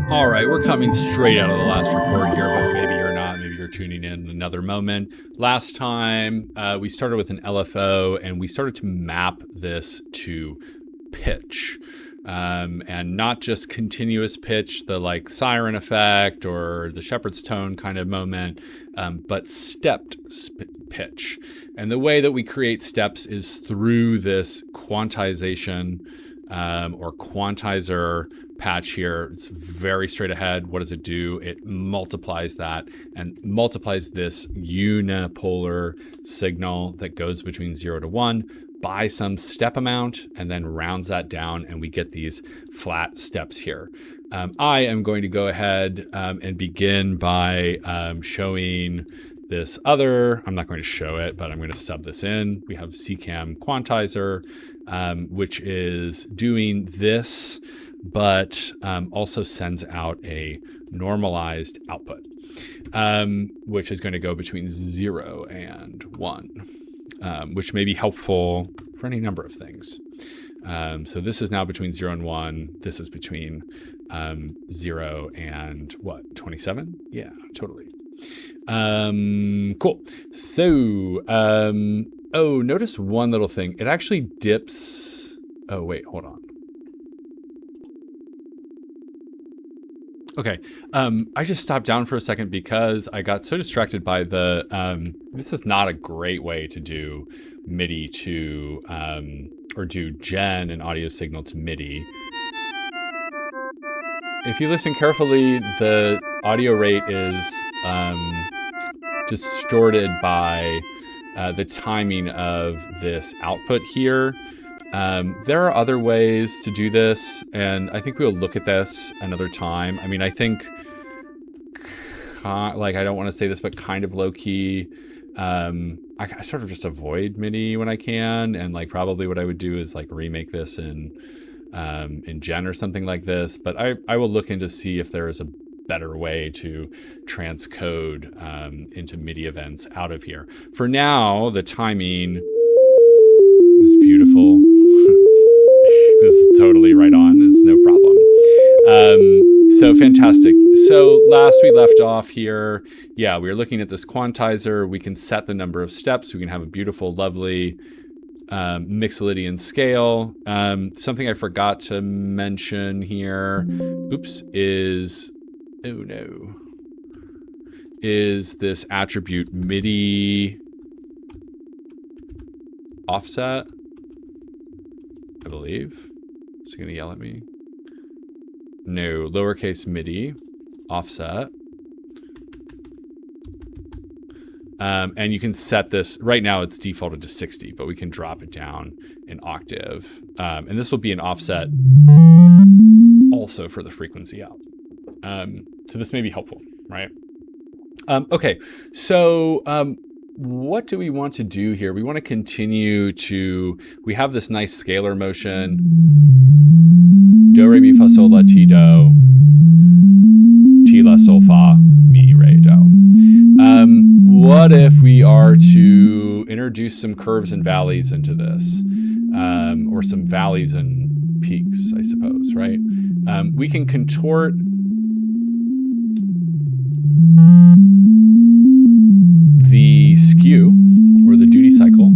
All right, we're coming straight out of the last record here, but maybe you're not. Maybe you're tuning in another moment. Last time, we started with an LFO, and we started to map this to pitch. And not just continuous pitch, the like siren effect or the shepherd's tone kind of moment, but stepped pitch. And the way that we create steps is through this quantization or quantizer patch here. It's very straight ahead. What does it do? It multiplies that and multiplies this unipolar signal that goes between 0 to 1 by some step amount and then rounds that down, and we get these flat steps here. I am going to go ahead and begin by showing this other. I'm not going to show it, but I'm going to sub this in. We have ccam.quantizer, which is doing this, but also sends out a normalized output, which is going to go between 0 and 1, which may be helpful for any number of things. So this is now between 0 and 1. This is between 0 and what, 27? Yeah, totally. Cool. So, oh, notice one little thing. It actually dips. Oh, wait, hold on. Okay, I just stopped down for a second because I got so distracted by the, this is not a great way to do MIDI to, or do gen an audio signal to MIDI. If you listen carefully, the audio rate is distorted by the timing of this output here. There are other ways to do this, and I think we'll look at this another time. I mean, I think, like, I don't want to say this, but kind of low key, I sort of just avoid MIDI when I can, and like probably what I would do is like remake this in Gen or something like this. But I will look into see if there is a better way to transcode into MIDI events out of here. For now, the timing is beautiful. This is totally right on. It's no problem. So fantastic. So last we left off here, yeah, we were looking at this quantizer. We can set the number of steps. We can have a beautiful, lovely Mixolydian scale. Something I forgot to mention here, oops, is, oh no, is this attribute MIDI offset, I believe. Is he gonna yell at me? No, lowercase MIDI offset. And you can set this, right now it's defaulted to 60, but we can drop it down an octave. And this will be an offset also for the frequency out. So this may be helpful, right? Okay, so what do we want to do here? We want to continue to, we have this nice scalar motion. Do, re, mi, fa, sol, la, ti, do. Ti, la, sol, fa, mi, re, do. What if we are to introduce some curves and valleys into this? Or some valleys and peaks, I suppose, right? We can contort the skew or the duty cycle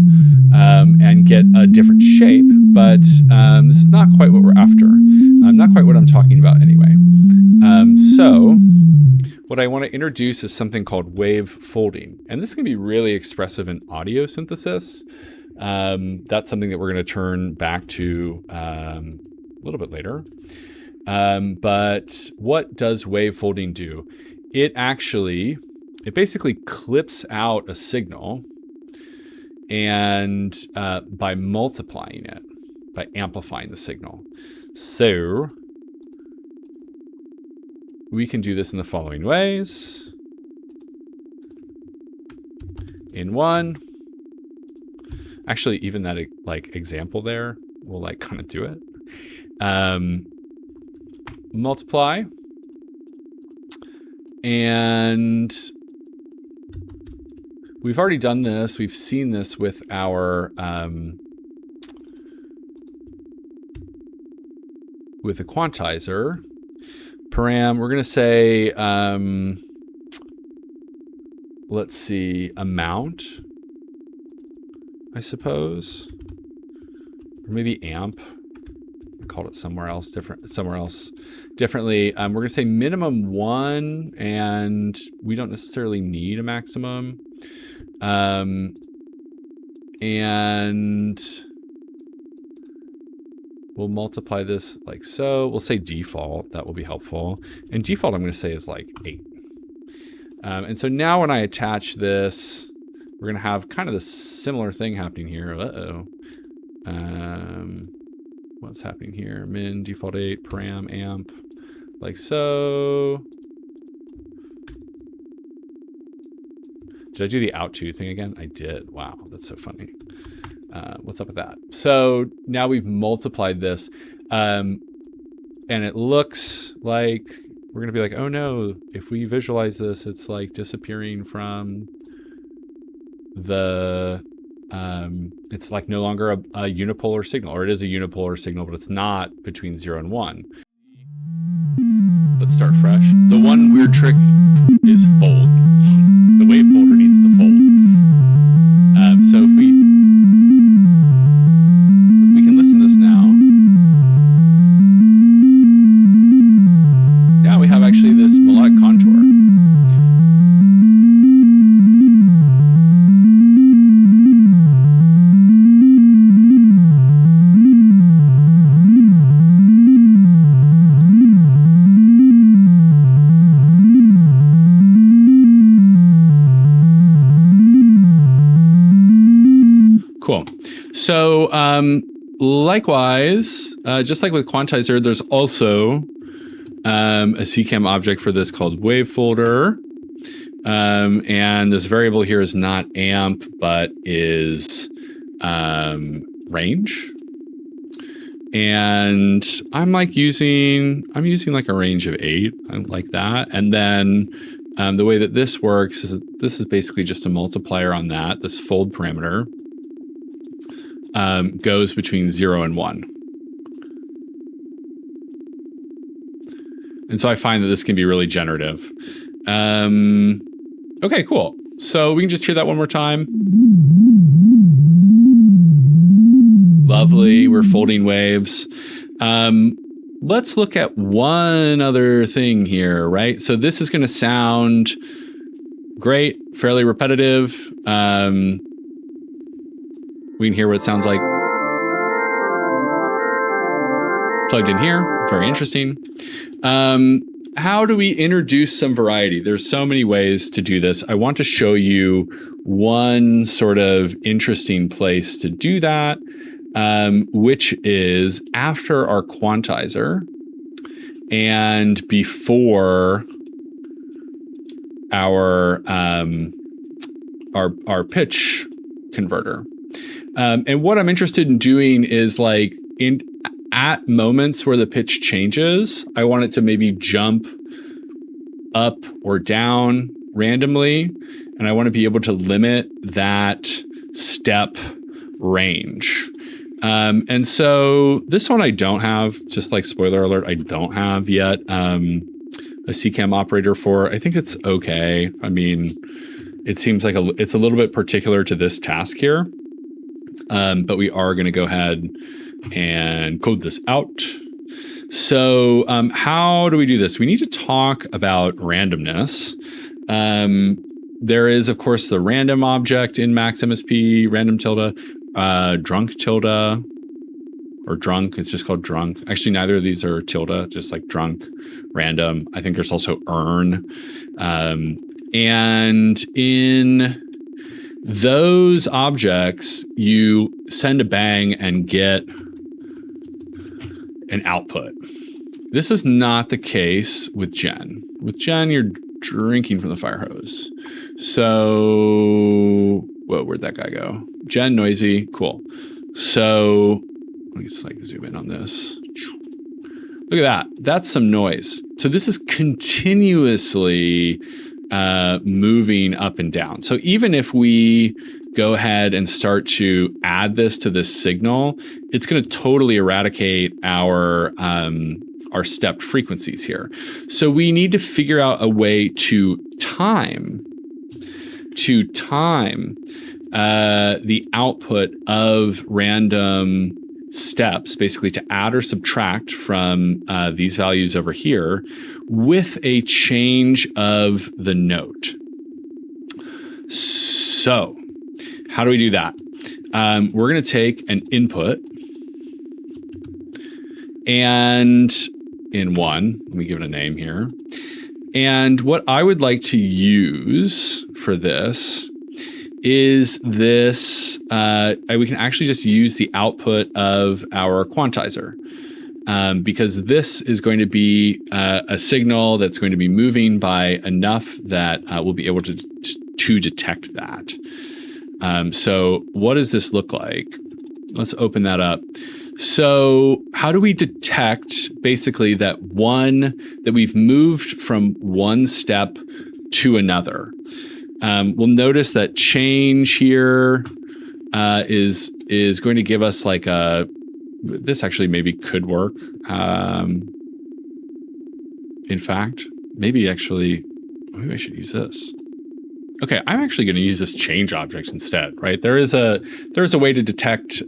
and get a different shape, but this is not quite what we're after. Not quite what I'm talking about anyway. So what I want to introduce is something called wavefolding, and this can be really expressive in audio synthesis. That's something that we're going to turn back to a little bit later. But what does wavefolding do? It basically clips out a signal, and by multiplying it, by amplifying the signal. So we can do this in the following ways. In one, actually, even that like example there will like kind of do it. Multiply, and we've already done this. We've seen this with our with a quantizer, param, we're going to say, let's see, amount, I suppose, or maybe amp. I called it somewhere else differently. We're going to say minimum 1, and we don't necessarily need a maximum. And we'll multiply this like so. We'll say default, that will be helpful. And default I'm going to say is like 8. And so now when I attach this, we're going to have kind of the similar thing happening here. What's happening here? Min, default 8, param, amp, like so. Did I do the out 2 thing again? I did. Wow, that's so funny. What's up with that? So now we've multiplied this, and it looks like we're gonna be like, oh no, if we visualize this, it's like disappearing from the, it's like no longer a unipolar signal, or it is a unipolar signal, but it's not between 0 and 1. Let's start fresh. The one weird trick is fold. The Wavefolder needs to fold. So if we can listen to this now. Now we have actually this melodic contour. Cool. So likewise, just like with Quantizer, there's also a ccam object for this called Wavefolder. And this variable here is not amp, but is range. And I'm using like a range of 8, like that. And then the way that this works is this is basically just a multiplier on that. This fold parameter goes between 0 and 1. And so I find that this can be really generative. Okay, cool. So we can just hear that one more time. Lovely, we're folding waves. Let's look at one other thing here, right? So this is gonna sound great, fairly repetitive. We can hear what it sounds like plugged in here. Very interesting. How do we introduce some variety? There's so many ways to do this. I want to show you one sort of interesting place to do that, which is after our quantizer and before our pitch converter. And what I'm interested in doing is like at moments where the pitch changes, I want it to maybe jump up or down randomly. And I want to be able to limit that step range. And so this one I don't have, just like spoiler alert, I don't have yet a ccam operator for. I think it's okay. I mean, it seems like it's a little bit particular to this task here. But we are going to go ahead and code this out. So how do we do this? We need to talk about randomness. There is, of course, the random object in MaxMSP, random tilde, drunk tilde, or drunk. It's just called drunk. Actually, neither of these are tilde, just like drunk, random. I think there's also earn. And in those objects, you send a bang and get an output. This is not the case with gen. With gen, you're drinking from the fire hose. So, whoa, where'd that guy go? Gen, noisy, cool. So, let me just like zoom in on this. Look at that, that's some noise. So this is continuously moving up and down. So even if we go ahead and start to add this to this signal, it's going to totally eradicate our stepped frequencies here. So we need to figure out a way to time the output of random steps, basically to add or subtract from these values over here with a change of the note. So how do we do that? We're going to take an input and in one, let me give it a name here. And what I would like to use for this is this, we can actually just use the output of our quantizer because this is going to be a signal that's going to be moving by enough that we'll be able to detect that. So what does this look like? Let's open that up. So how do we detect basically that we've moved from one step to another? We'll notice that change here is going to give us like this actually maybe could work. In fact, maybe I should use this. Okay, I'm actually going to use this change object instead, right? There's a way to detect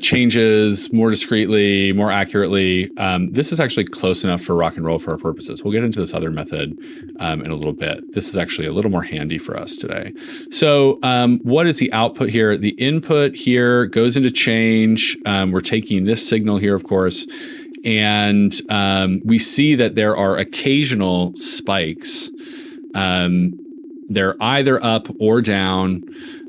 changes more discreetly, more accurately. This is actually close enough for rock and roll for our purposes. We'll get into this other method in a little bit. This is actually a little more handy for us today. So what is the output here? The input here goes into change. We're taking this signal here, of course, and we see that there are occasional spikes. They're either up or down.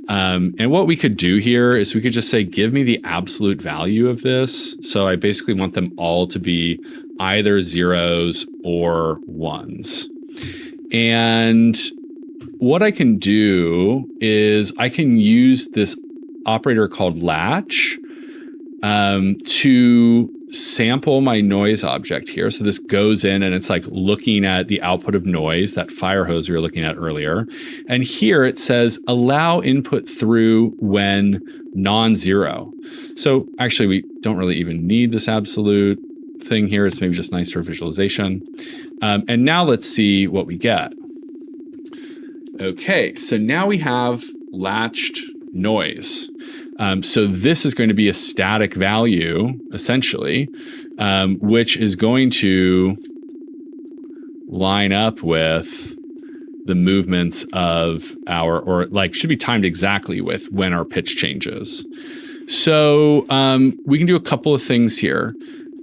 And what we could do here is we could just say, give me the absolute value of this. So I basically want them all to be either zeros or ones. And what I can do is I can use this operator called latch to sample my noise object here. So this goes in and it's like looking at the output of noise, that fire hose we were looking at earlier. And here it says allow input through when non-zero. So actually we don't really even need this absolute thing here. It's maybe just nice for visualization. And now let's see what we get. Okay, so now we have latched noise. So this is going to be a static value, essentially, which is going to line up with the movements of should be timed exactly with when our pitch changes. So we can do a couple of things here.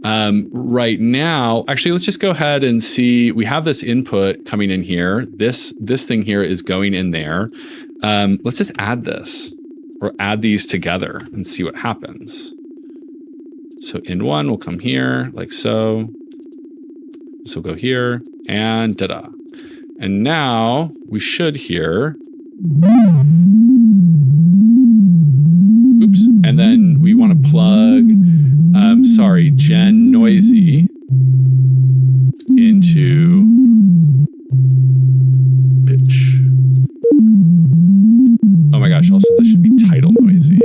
Right now, actually, let's just go ahead and see. We have this input coming in here. This thing here is going in there. Let's just add this. Or add these together and see what happens. So in one will come here, like so. This will go here, and da-da. And now we should hear. Oops. And then we want to plug, gen noisy into pitch. Oh my gosh, also this should be title noisy.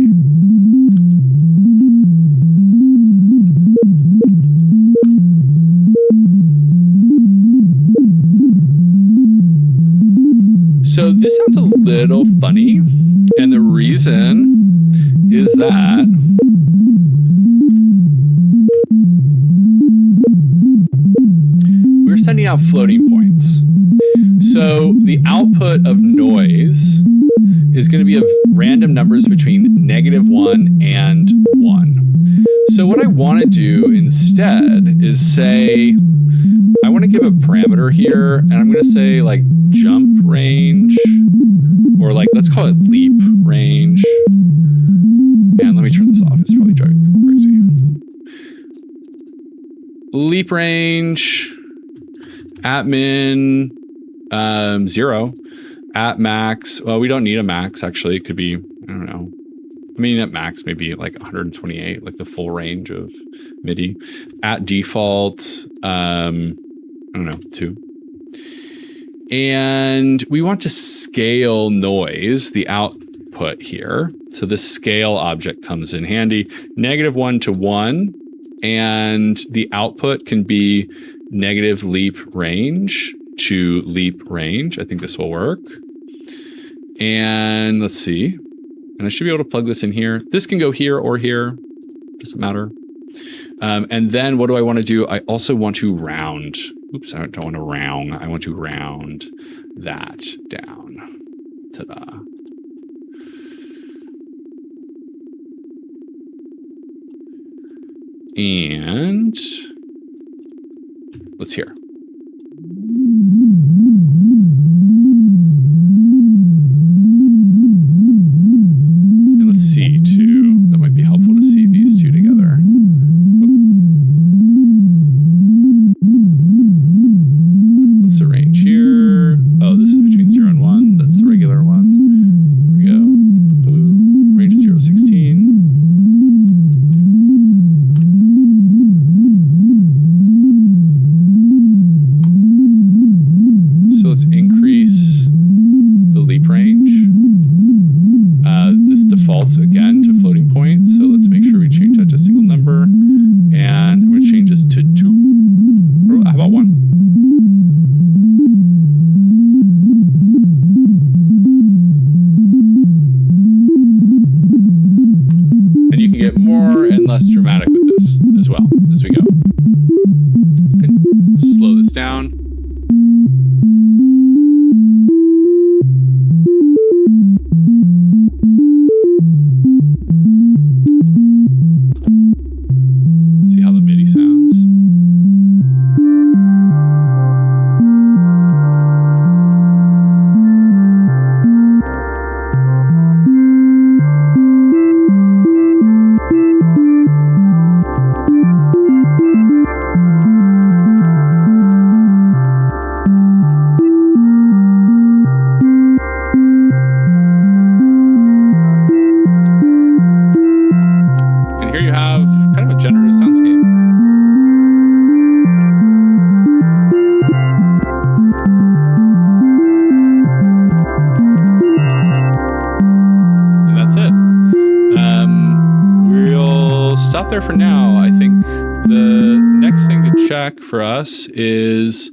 So this sounds a little funny, and the reason is that we're sending out floating points. So the output of noise is going to be of random numbers between -1 and 1. So what I want to do instead is say, I want to give a parameter here, and I'm going to say like jump range, or like, let's call it leap range. And let me turn this off. It's probably driving people crazy. Leap range at min 0. At max, well, we don't need a max, actually. It could be, I don't know. I mean, at max, maybe like 128, like the full range of MIDI. At default, I don't know, 2. And we want to scale noise, the output here. So this scale object comes in handy. -1 to 1. And the output can be negative leap range to leap range. I think this will work. And let's see. And I should be able to plug this in here. This can go here or here. Doesn't matter. And then what do I want to do? I also want to round. Oops, I don't want to round. I want to round that down. Ta-da. And let's hear. And let's see too. That might be helpful to see these two together. What's the range here? Oh, this is between 0 and 1. That's the regular one. There we go. Range is 0 to 16. So let's increase the leap range. This defaults again to floating point. So let's make sure we change that to a single number. And I'm going to change this to 2. Oh, how about 1? And you can get more and less dramatic with this as well as we go. And slow this down. See how the MIDI sounds. And here you have kind of a generative soundscape. And that's it. We'll stop there for now. I think the next thing to check for us is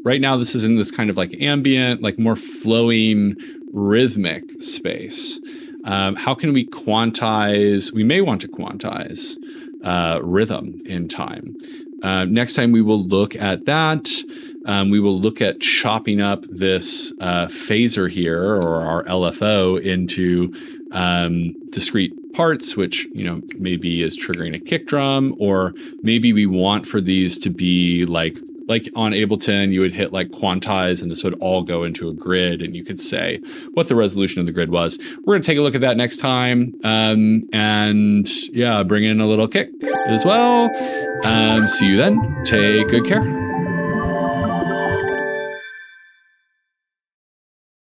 right now this is in this kind of like ambient, like more flowing rhythmic space. How can we quantize? We may want to quantize rhythm in time. Next time we will look at that. We will look at chopping up this phaser here, or our LFO, into discrete parts, which, you know, maybe is triggering a kick drum, or maybe we want for these to be like on Ableton, you would hit like quantize and this would all go into a grid and you could say what the resolution of the grid was. We're going to take a look at that next time. And yeah, bring in a little kick as well. See you then. Take good care.